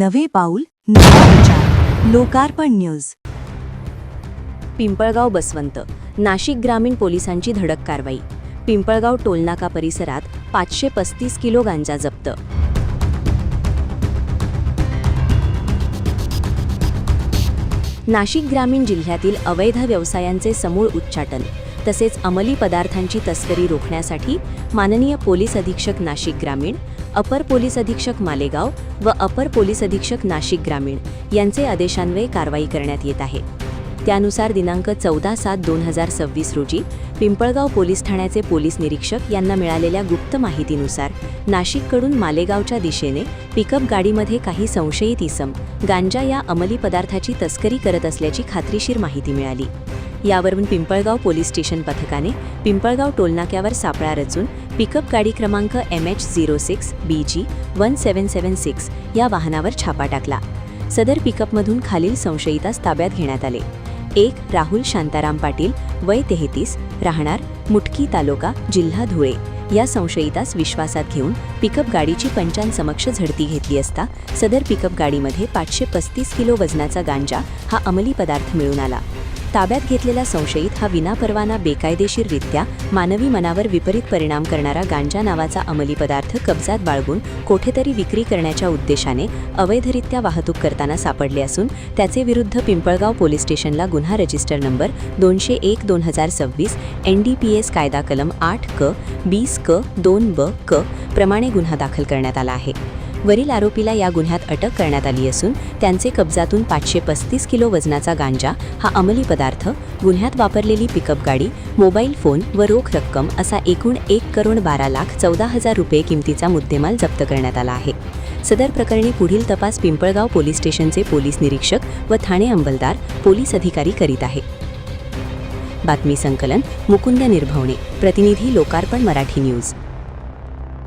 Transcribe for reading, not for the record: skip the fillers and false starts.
नवे पाऊल नवा विचार. लोकार्पण न्यूज. पिंपळगाव बसवंत. नाशिक ग्रामीण पोलिसांची धडक कारवाई. पिंपळगाव टोलनाका परिसरात 535 किलो गांजा जप्त. नाशिक ग्रामीण जिल्ह्यातील अवैध व्यवसायांचे समूळ उच्चाटन तसेच अंमली पदार्थांची तस्करी रोखण्यासाठी माननीय पोलीस अधीक्षक नाशिक ग्रामीण, अपर पोलीस अधीक्षक मालेगाव व अपर पोलीस अधीक्षक नाशिक ग्रामीण यांचे आदेशान्वये कारवाई करण्यात येत आहे. त्यानुसार दिनांक 14/7/2026 रोजी पिंपळगाव पोलीस ठाण्याचे पोलीस निरीक्षक यांना मिळालेल्या गुप्त माहितीनुसार नाशिककडून मालेगावच्या दिशेने पिकअप गाडीमध्ये काही संशयित इसम गांजा या अंमली पदार्थाची तस्करी करत असल्याची खात्रीशीर माहिती मिळाली. यावरून पिंपळगाव पोलीस स्टेशन पथकाने पिंपळगाव टोलनाक्यावर सापळा रचून पिकअप गाडी क्रमांक MH06BG1776 या वाहनावर छापा टाकला. सदर पिकअपमधून खालील संशयितास ताब्यात घेण्यात आले. 1. राहुल शांताराम पाटील, वय 33, राहणार मुटकी तालुका, जिल्हा धुळे. या संशयितास विश्वासात घेऊन पिकअप गाडीची पंचांसमक्ष झडती घेतली असता सदर पिकअप गाडीमध्ये 535 किलो वजनाचा गांजा हा अंमली पदार्थ मिळून आला. ताब्यात घेतलेला संशयित हा विनापरवाना बेकायदेशीररित्या मानवी मनावर विपरीत परिणाम करणारा गांजा नावाचा अंमली पदार्थ कब्जात बाळगून कोठेतरी विक्री करण्याच्या उद्देशाने अवैधरित्या वाहतूक करताना सापडले असून त्याचे विरुद्ध पिंपळगाव पोलीस स्टेशनला गुन्हा रजिस्टर नंबर 201/2026 NDPS कायदा कलम 8 20 2 क प्रमाणे गुन्हा दाखल करण्यात आला आहे. वरील आरोपीला या गुन्ह्यात अटक करण्यात आली असून त्यांचे कब्जातून 535 किलो वजनाचा गांजा हा अंमली पदार्थ, गुन्ह्यात वापरलेली पिकअप गाडी, मोबाईल फोन व रोख रक्कम असा एकूण 1,12,14,000 रुपये किमतीचा मुद्देमाल जप्त करण्यात आला आहे. सदर प्रकरणी पुढील तपास पिंपळगाव पोलीस स्टेशनचे पोलीस निरीक्षक व ठाणे अंमलदार पोलीस अधिकारी करीत आहे. बातमी संकलन मुकुंद निर्भवणे. प्रतिनिधी लोकार्पण मराठी न्यूज.